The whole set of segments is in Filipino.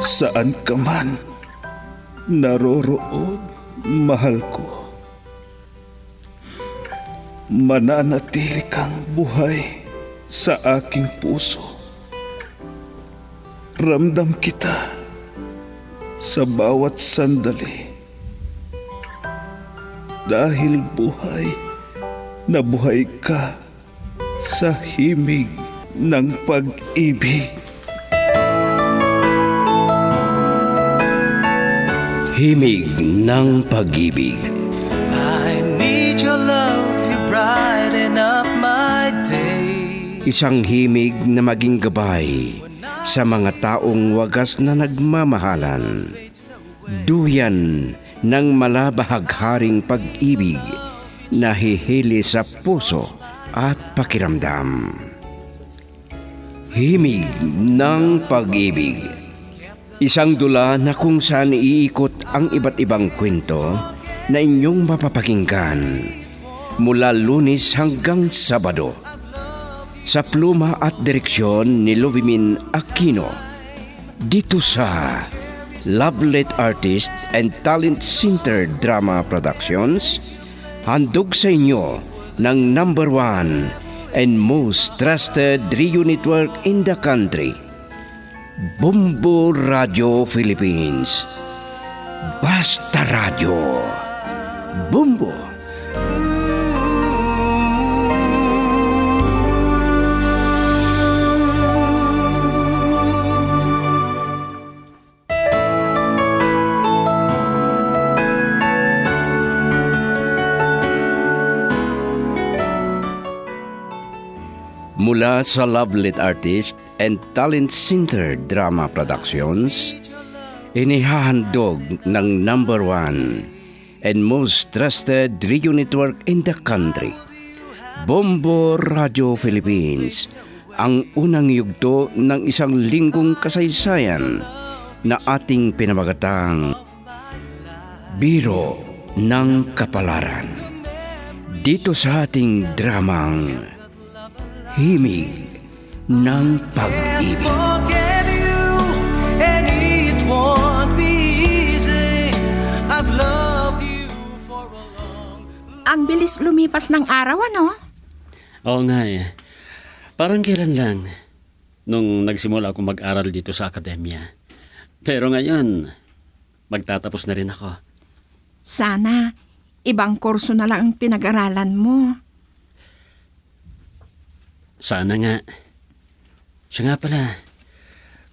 Saan ka man naroroon, mahal ko, mananatili kang buhay sa aking puso. Ramdam kita sa bawat sandali. Dahil buhay na buhay ka sa himig ng pag-ibig. Himig ng pag-ibig. I need your love, you brighten up my day. Isang himig na maging gabay sa mga taong wagas na nagmamahalan. Duyan ng malabahagharing pag-ibig na hihili sa puso at pakiramdam. Himig ng pag-ibig. Isang dula na kung saan iikot ang iba't ibang kwento na inyong mapapakinggan mula Lunes hanggang Sabado sa pluma at direksyon ni Lovimin Aquino dito sa Lovelet Artist and Talent Center Drama Productions. Handog sa inyo ng number 1 and most trusted radio network in the country, Bumbo Radio Philippines. Basta Radio Bumbo. Mula sa Lovelet Artist and Talent Center Drama Productions, inihahandog ng number 1 and most trusted radio network in the country, Bumbo Radio Philippines, ang unang yugto ng isang linggong kasaysayan na ating pinamagatang Biro ng Kapalaran. Dito sa ating dramang Himig ng Pag-ibig. Forget you, and it won't be easy. I've loved you for a long. Ang bilis lumipas ng araw, ano? Oo nga eh. Parang kailan lang nung nagsimula akong mag-aral dito sa akademya. Pero ngayon, magtatapos na rin ako. Sana, ibang kurso na lang ang pinag-aralan mo. Sana nga. Siya nga pala,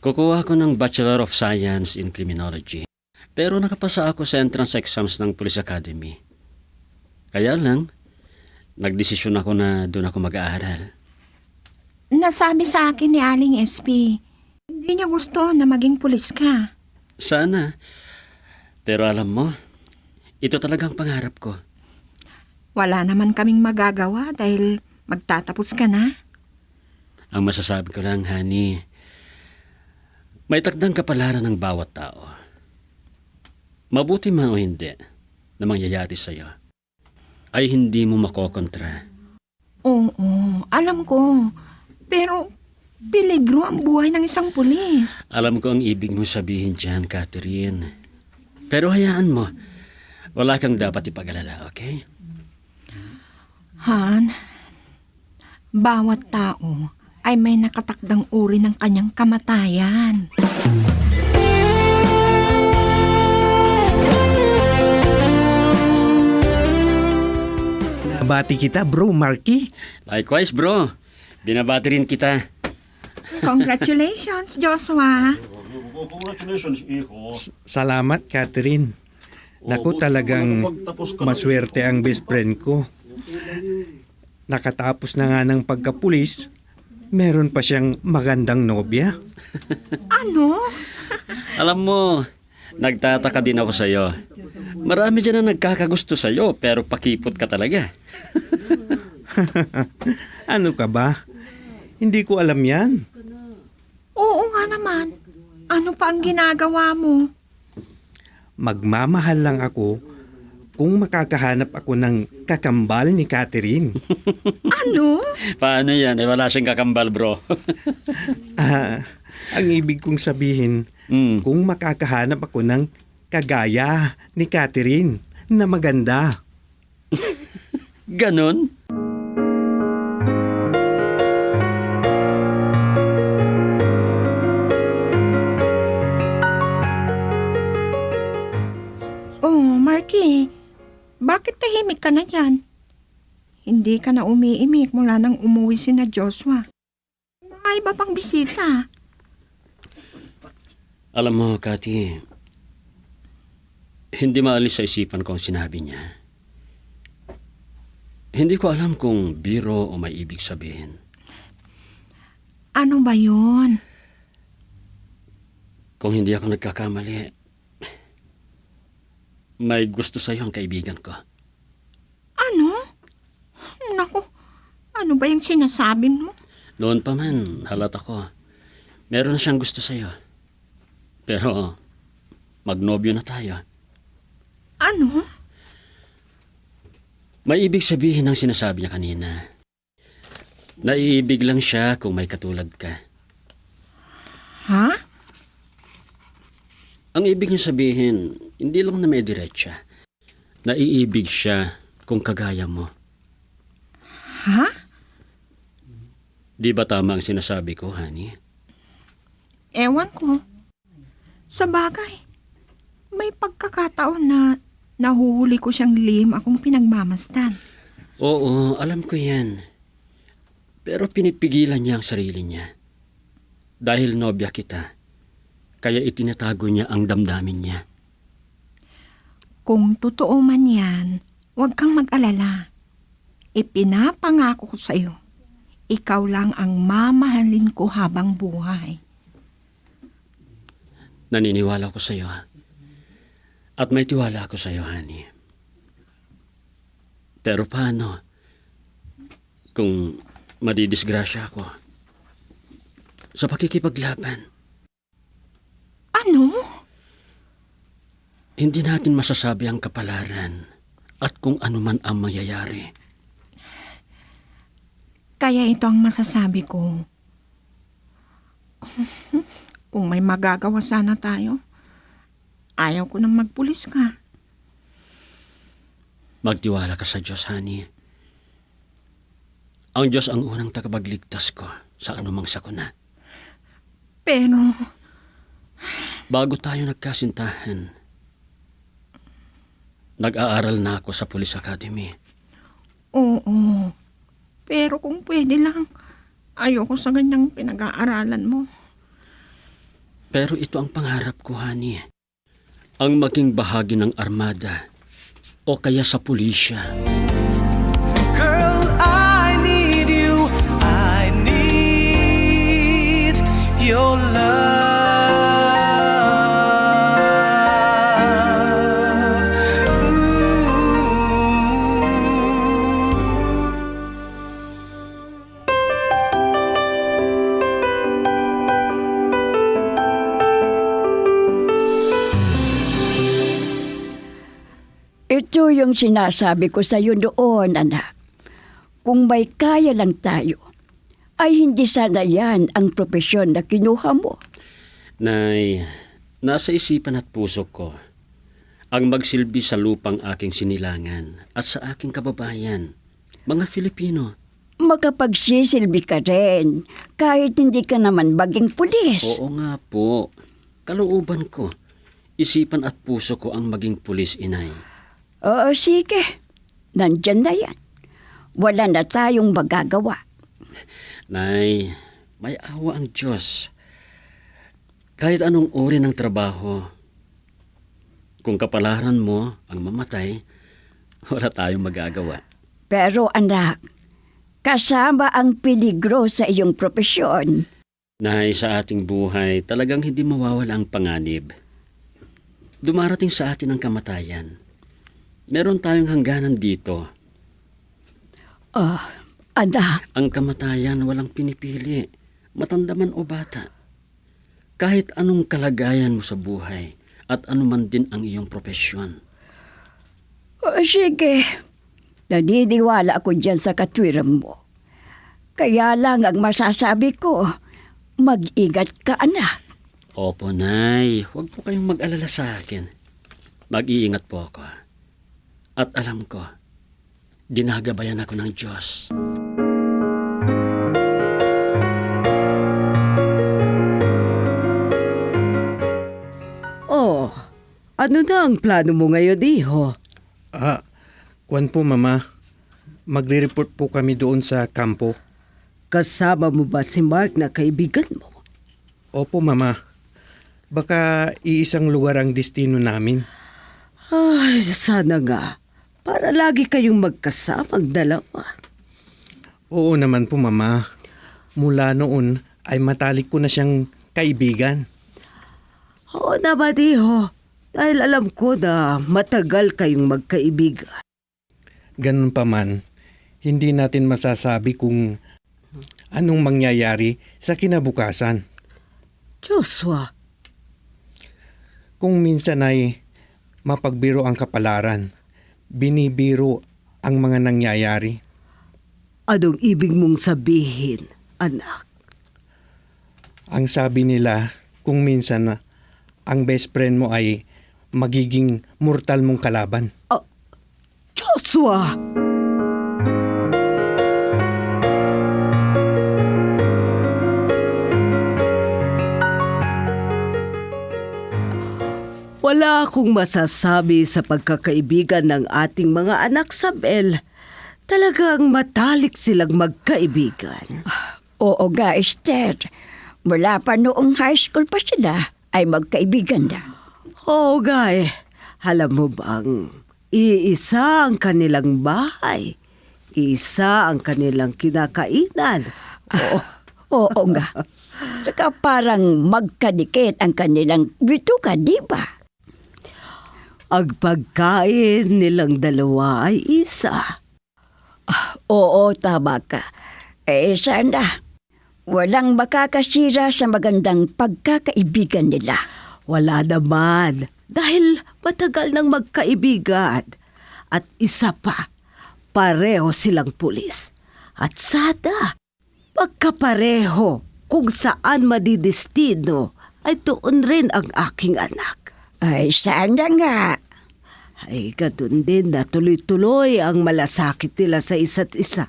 kukuha ako ng Bachelor of Science in Criminology. Pero nakapasa ako sa entrance exams ng Police Academy. Kaya lang, nagdesisyon ako na doon ako mag-aaral. Nasabi sa akin ni Aling SP, hindi niya gusto na maging pulis ka. Sana. Pero alam mo, ito talagang pangarap ko. Wala naman kaming magagawa dahil magtatapos ka na. Ang masasabi ko lang, honey, may takdang kapalaran ng bawat tao. Mabuti man o hindi na mangyayari sa'yo, ay hindi mo makokontra. Oo, alam ko. Pero peligro ang buhay ng isang pulis. Alam ko ang ibig mo sabihin dyan, Catherine. Pero hayaan mo, wala kang dapat ipag-alala, okay? Han, bawat tao ay may nakatakdang uri ng kanyang kamatayan. Bati kita, bro, Marky. Likewise, bro. Binabati rin kita. Congratulations, Joshua. Salamat, Catherine. Naku, talagang maswerte ang best friend ko. Nakatapos na nga ng pagkapulis, meron pa siyang magandang nobya. Ano? Alam mo, nagtataka din ako sa'yo. Marami dyan na nagkakagusto sa'yo, pero pakipot ka talaga. Ano ka ba? Hindi ko alam yan. Oo nga naman. Ano pa ang ginagawa mo? Magmamahal lang ako kung makakahanap ako ng kakambal ni Catherine. Ano? Paano yan? Wala siyang kakambal, bro. Ang ibig kong sabihin, Mm. kung makakahanap ako ng kagaya ni Catherine na maganda. Ganon? Oh, Marky, bakit tahimik ka na yan? Hindi ka na umiimik mula nang umuwi si na Joshua. Mga iba pang bisita. Alam mo, Cathy, hindi maalis sa isipan ko ang sinabi niya. Hindi ko alam kung biro o may ibig sabihin. Ano ba yun? Kung hindi ako nagkakamali, may gusto sa'yo ang kaibigan ko. Ano? Naku, ano ba yung sinasabi mo? Noon pa man, halata ko. Meron na siyang gusto sa'yo. Pero, magnobyo na tayo. Ano? May ibig sabihin ang sinasabi niya kanina. Naiibig lang siya kung may katulad ka. Ha? Ang ibig niya sabihin, hindi lang na may diretsa. Naiibig siya kung kagaya mo. Ha? Di ba tama ang sinasabi ko, honey? Ewan ko. Sa bagay, may pagkakataon na nahuhuli ko siyang lihim akong pinagmamastan. Oo, alam ko yan. Pero pinipigilan niya ang sarili niya. Dahil nobya kita, kaya itinatago niya ang damdamin niya. Kung totoo man yan, huwag kang mag-alala. Ipinapangako ko sa iyo, ikaw lang ang mamahalin ko habang buhay. Naniniwala ko sa iyo. At may tiwala ako sa iyo, honey. Pero paano kung madidisgrasya ako sa pakikipaglaban? Ano? Hindi natin masasabi ang kapalaran at kung ano man ang mangyayari. Kaya ito ang masasabi ko. Kung may magagawa sana tayo, ayaw ko nang magpulis ka. Magtiwala ka sa Diyos, honey. Ang Diyos ang unang tagapagligtas ko sa anumang sakuna. Pero, Bago tayo nagkasintahan, nag-aaral na ako sa Police Academy. oo. Pero kung pwede lang, ayoko sa ganyang pinag-aaralan mo. Pero ito ang pangarap ko, honey. Ang maging bahagi ng armada o kaya sa pulisya. Girl, I need you. I need your love. Ito yung sinasabi ko sa iyo noon, anak. Kung may kaya lang tayo, ay hindi sana yan ang propesyon na kinuha mo. Nay, nasa isipan at puso ko ang magsilbi sa lupang aking sinilangan at sa aking kababayan, mga Filipino. Makapagsisilbi ka rin, kahit hindi ka naman maging pulis. Oo nga po, kalooban ko, isipan at puso ko ang maging pulis, inay. Oo, sige. Nandyan na yan. Wala na tayong magagawa. Nay, may awa ang Diyos. Kahit anong uri ng trabaho, kung kapalaran mo ang mamatay, wala tayong magagawa. Pero anak, kasama ang peligro sa iyong propesyon. Nay, sa ating buhay, talagang hindi mawawala ang panganib. Dumarating sa atin ang kamatayan. Meron tayong hangganan dito. Anak, Ang kamatayan walang pinipili, matanda man o bata. Kahit anong kalagayan mo sa buhay at anuman din ang iyong propesyon. sige. Naniniwala ako dyan sa katwiran mo. Kaya lang ang masasabi ko, mag-ingat ka, anak. Opo, Nay. Huwag po kayong mag-alala sa akin. Mag-iingat po ako. At alam ko, ginagabayan ako ng Diyos. Oh, ano na ang plano mo ngayon, iho? Kuwan po mama, magre-report po kami doon sa kampo. Kasama mo ba si Mark na kaibigan mo? Opo mama, baka iisang lugar ang destino namin. Ay, sana nga. Para lagi kayong magkasamang dalawa. Oo naman po mama, mula noon ay matalik ko na siyang kaibigan. Oo naman, iho. Dahil alam ko na matagal kayong magkaibigan. Ganun pa man, hindi natin masasabi kung anong mangyayari sa kinabukasan. Joshua, Kung minsan ay mapagbiro ang kapalaran, binibiro ang mga nangyayari. anong ibig mong sabihin, anak? Ang sabi nila, kung minsan ang best friend mo ay magiging mortal mong kalaban. Joshua! Wala akong masasabi sa pagkakaibigan ng ating mga anak sa Bel. Talagang matalik silang magkaibigan. Oo nga, Esther. Mula pa noong high school pa sila ay magkaibigan na. Oo, Guy. Alam mo bang, iisa ang kanilang bahay. Isa ang kanilang kinakainan. Oo nga. Saka parang magkadikit ang kanilang bituka, di ba? Ang pagkain nilang dalawa ay isa. Oo, tama ka. Sana, walang makakasira sa magandang pagkakaibigan nila. Wala naman. Dahil matagal nang magkaibigan. At isa pa, pareho silang pulis. At sada, pagkapareho kung saan madidestino ay doon rin ang aking anak. Ay, sana nga. Ay, ganun din na tuloy-tuloy ang malasakit nila sa isa't isa.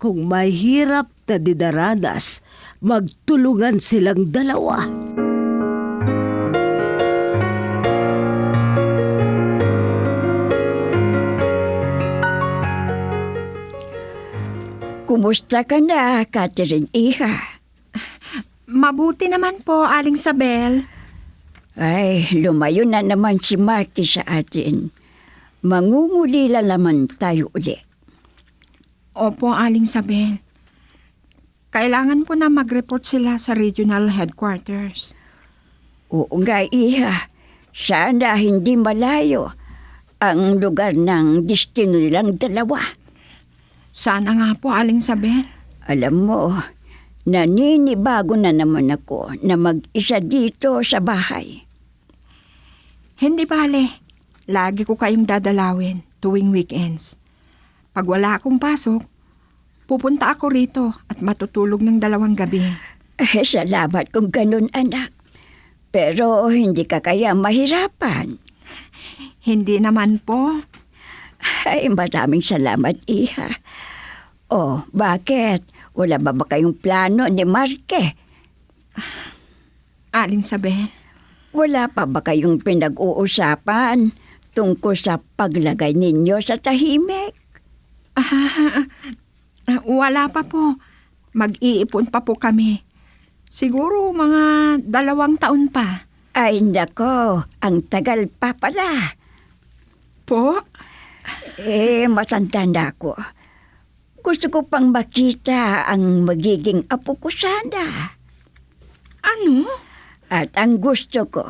Kung may hirap na didaranas, magtulungan silang dalawa. Kumusta ka na, Catherine Iha? Mabuti naman po, Aling Sabel. Ay, lumayo na naman si Marky sa atin. Mangungulila naman tayo uli. Opo, Aling Sabel. Kailangan po na mag-report sila sa regional headquarters. Oo nga, Iha. Sana hindi malayo ang lugar ng destino nilang dalawa. Sana nga po, Aling Sabel. Alam mo, naninibago na naman ako na mag-isa dito sa bahay. Hindi bale. Lagi ko kayong dadalawin tuwing weekends. Pag wala akong pasok, pupunta ako rito at matutulog ng 2 gabi. Salamat kung ganun, anak. Pero hindi ka kaya mahirapan. Hindi naman po. Ay, maraming salamat, Iha. Oh, bakit? Wala ba kayong plano ni Marke? Aling Sabel. Wala pa ba kayong pinag-uusapan tungkol sa paglagay ninyo sa tahimik? Wala pa po. Mag-iipon pa po kami. Siguro mga 2 taon pa. Ay, nako, ang tagal pa pala. Po? Matanda na ako. Gusto ko pang makita ang magiging apo ko sana. Ano? At ang gusto ko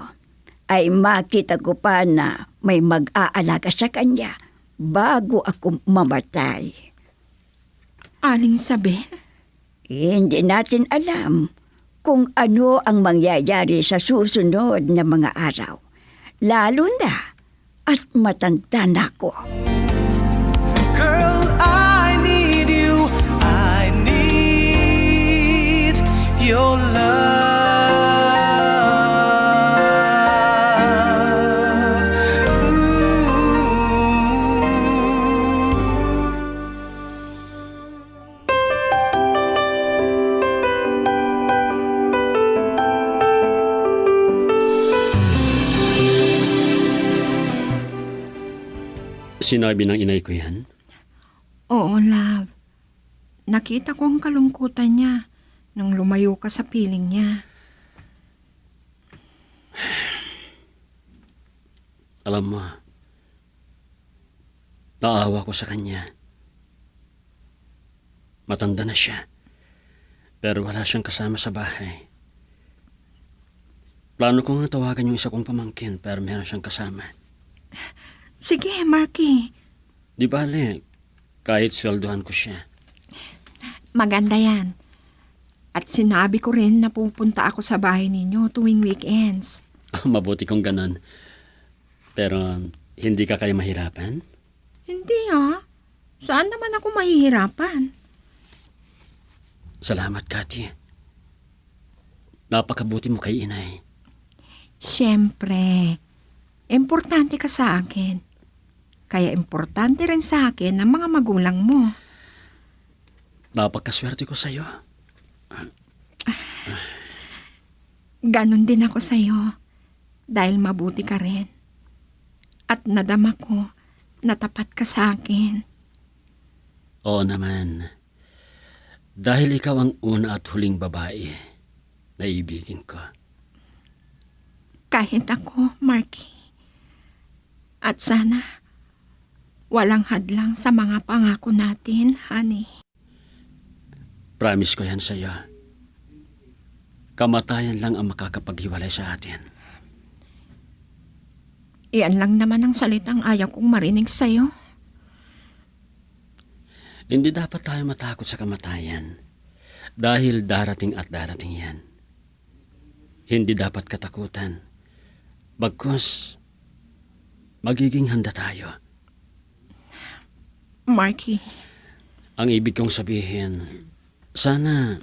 ay makita ko pa na may mag-aalaga sa kanya bago ako mamatay. Aling Sabel? Hindi natin alam kung ano ang mangyayari sa susunod na mga araw. Lalo na at matanda na ako. Girl, I need you. I need your love. Sinabi ng inay ko yan? Oo, love. Nakita ko ang kalungkutan niya nang lumayo ka sa piling niya. Alam mo, naawa ko sa kanya. Matanda na siya, pero wala siyang kasama sa bahay. Plano ko nga tawagan yung isa kong pamangkin, pero meron siyang kasama. Sige, Marky. Di bale, kahit sweldohan ko siya. Maganda yan. At sinabi ko rin na pupunta ako sa bahay ninyo tuwing weekends. Mabuti kong ganon. Pero hindi ka kayo mahirapan? Hindi Saan naman ako mahihirapan? Salamat, Cathy. Napakabuti mo kay inay. Siyempre, importante ka sa akin. Kaya importante rin sa akin ang mga magulang mo. Napakaswerte ko sa'yo. Ganon din ako sa'yo. Dahil mabuti ka rin. At nadama ko na tapat ka sa akin. Oo naman. Dahil ikaw ang una at huling babae na ibigin ko. Kahit ako, Marky. At sana, walang hadlang sa mga pangako natin, honey. Promise ko yan sa'yo. Kamatayan lang ang makakapaghiwalay sa atin. Iyan lang naman ang salitang ayaw kong marinig sa'yo. Hindi dapat tayo matakot sa kamatayan. Dahil darating at darating yan. Hindi dapat katakutan. Bagkus, magiging handa tayo. Marky, Ang ibig kong sabihin, sana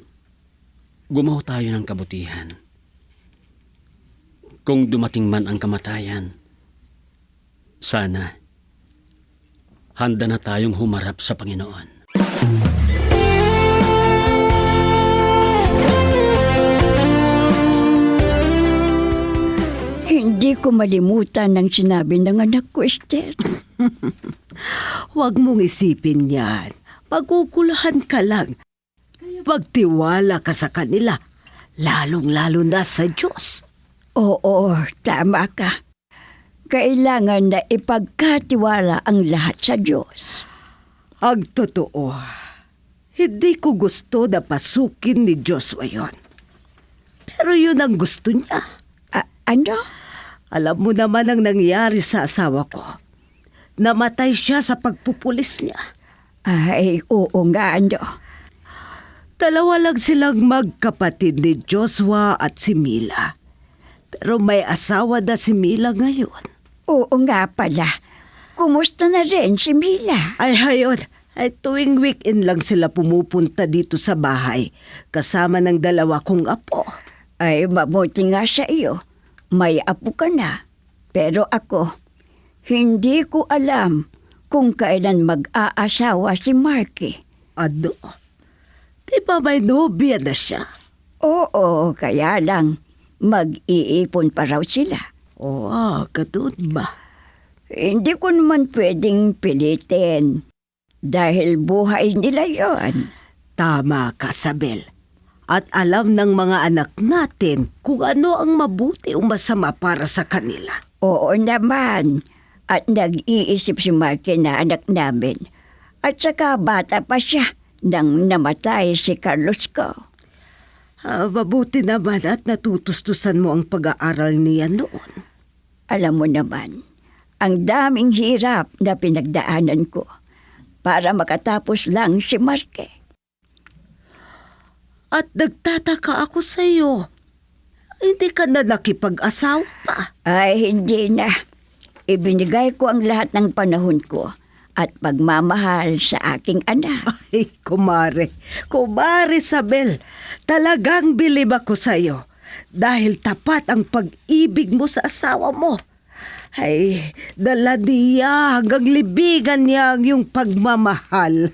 gumawa tayo ng kabutihan. Kung dumating man ang kamatayan, sana handa na tayong humarap sa Panginoon. Hindi ko malimutan ang sinabi ng anak ko, Esther. Huwag mong isipin yan. Magugulahan ka lang. Magtiwala ka sa kanila. Lalong-lalo na sa Diyos. Oo, tama ka. Kailangan na ipagkatiwala ang lahat sa Diyos. Ang totoo, hindi ko gusto na pasukin ni Joshua yon. Pero yun ang gusto niya. Ano? Alam mo naman ang nangyari sa asawa ko. Namatay siya sa pagpupulis niya. Ay, oo nga, ano? Dalawa lang silang magkapatid ni Joshua at si Mila. Pero may asawa na si Mila ngayon. Oo nga pala. Kumusta na rin si Mila? Ay hayon, ay tuwing weekend lang sila pumupunta dito sa bahay. Kasama ng dalawa kong apo. Ay, mabuti nga sa iyo. May apo ka na. Pero ako, hindi ko alam kung kailan mag-aasawa si Marky. Ano? Di ba may nobya na siya? Oo, kaya lang mag-iipon pa raw sila. Ganun ba? Hindi ko naman pwedeng pilitin dahil buhay nila yon. Tama ka, Sabel. At alam ng mga anak natin kung ano ang mabuti o masama para sa kanila. Oo naman. At nag-iisip si Marky na anak namin. At saka bata pa siya nang namatay si Carlos ko. Mabuti naman at natutustusan mo ang pag-aaral niya noon. Alam mo naman, ang daming hirap na pinagdaanan ko para makatapos lang si Marky. At nagtataka ako sa iyo. Hindi ka na nakipag-asawa pa. Ay, hindi na. Ibinigay ko ang lahat ng panahon ko at pagmamahal sa aking anak. Ay, kumare. Kumare, Sabel. Talagang bilib ako sa iyo. Dahil tapat ang pag-ibig mo sa asawa mo. Ay, dala niya hanggang libigan niya ang iyong pagmamahal.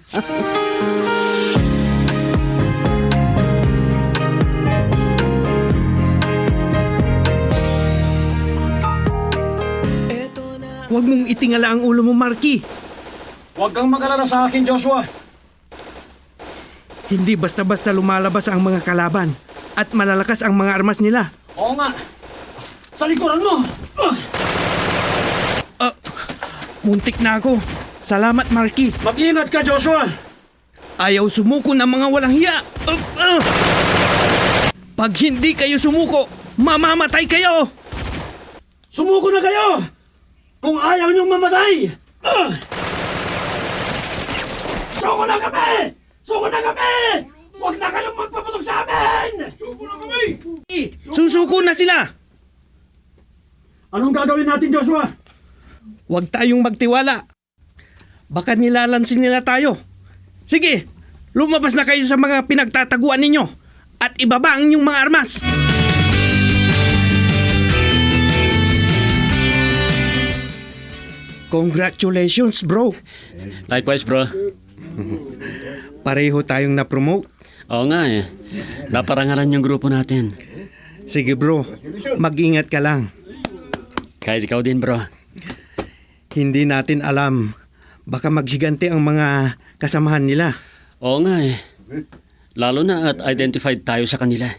Huwag mong mong itingala ang ulo mo, Marky. Huwag kang mag-alala sa akin, Joshua. Hindi basta-basta lumalabas ang mga kalaban at malalakas ang mga armas nila. Oo nga. Sa likuran mo! Muntik na ako. Salamat, Marky. Mag-ingat ka, Joshua! Ayaw sumuko ng mga walang hiya. Pag hindi kayo sumuko, mamamatay kayo. Sumuko na kayo! Kung ayaw niyong mamatay! Suko na kami! Suko na kami! Huwag na kayong magpaputok sa amin! Suko na kami! Susuko na sila. Anong gagawin natin, Joshua? Huwag tayong magtiwala. Baka nilalansin nila tayo. Sige, lumabas na kayo sa mga pinagtataguan ninyo at ibaba ang inyong mga armas. Congratulations, bro. Likewise, bro. Pareho tayong na-promote. Oo nga eh. Naparangalan yung grupo natin. Sige, bro. Mag-ingat ka lang. Kahit ikaw din, bro. Hindi natin alam. Baka maghiganti ang mga kasamahan nila. Oo nga eh. Lalo na at identified tayo sa kanila.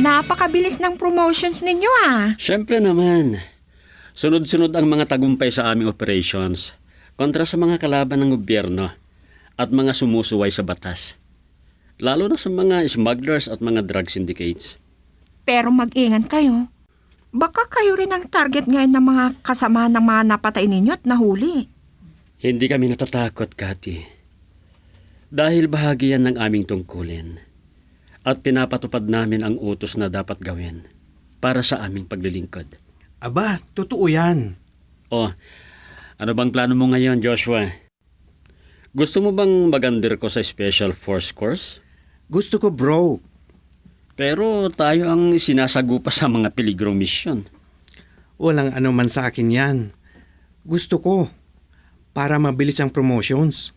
Napakabilis ng promotions ninyo ah. Siyempre naman. Sunod-sunod ang mga tagumpay sa aming operations kontra sa mga kalaban ng gobyerno at mga sumusuway sa batas. Lalo na sa mga smugglers at mga drug syndicates. Pero mag-ingat kayo. Baka kayo rin ang target ngayon ng mga kasama ng mga napatay ninyo at nahuli. Hindi kami natatakot, Cathy. Dahil bahagi yan ng aming tungkulin. At pinapatupad namin ang utos na dapat gawin para sa aming paglilingkod. Aba, totoo yan. Oh, ano bang plano mo ngayon, Joshua? Gusto mo bang mag-under ko sa Special Force Course? Gusto ko, bro. Pero tayo ang sinasagupa sa mga peligrong misyon. Walang ano man sa akin yan. Gusto ko. Para mabilis ang promotions.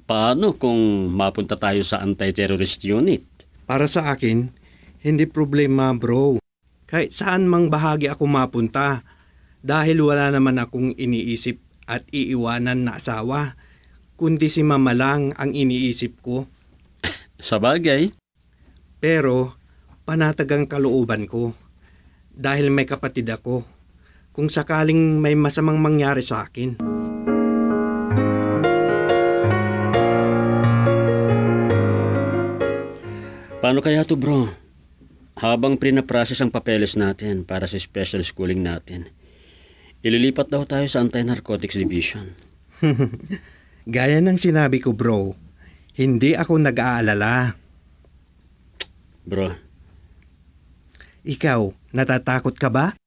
Paano kung mapunta tayo sa anti-terrorist unit? Para sa akin, hindi problema, bro. Kahit saan mang bahagi ako mapunta. Dahil wala naman akong iniisip at iiwanan na asawa. Kundi si mama lang ang iniisip ko. Sa bagay, Pero panatag ang kalooban ko. Dahil may kapatid ako. Kung sakaling may masamang mangyari sa akin. paano kaya to, bro? Habang prinaprocess ang papeles natin para sa special schooling natin, ililipat daw tayo sa Anti-Narcotics Division. Gaya ng sinabi ko, bro. Hindi ako nag-aalala. Bro, Ikaw, natatakot ka ba?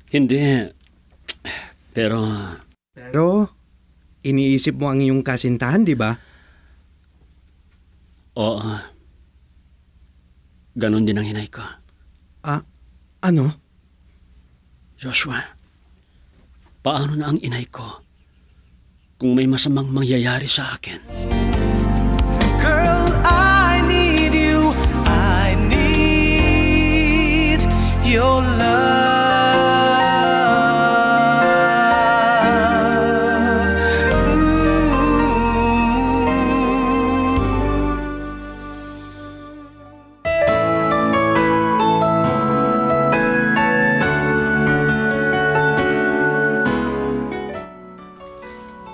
hindi. Pero, Pero, iniisip mo ang iyong kasintahan, di ba? oo. Ganon din ang hinay ko. Ano? Joshua, paano na ang inay ko kung may masamang mangyayari sa akin? Girl, I need you. I need your love.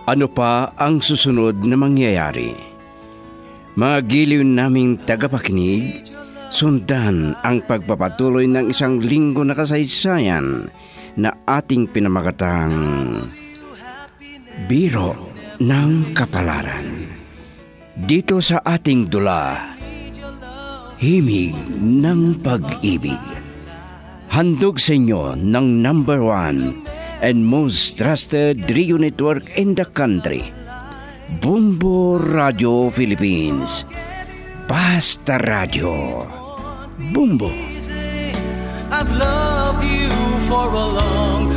Ano pa ang susunod na mangyayari? Mga giliw naming tagapakinig, sundan ang pagpapatuloy ng isang linggo na kasaysayan na ating pinamagatang Biro ng Kapalaran. Dito sa ating dula, Himig ng Pag-ibig. Handog sa inyo ng number 1 and most trusted radio network in the country, Bumbo Radio Philippines. Basta Radio. Bumbo. I've loved you for a long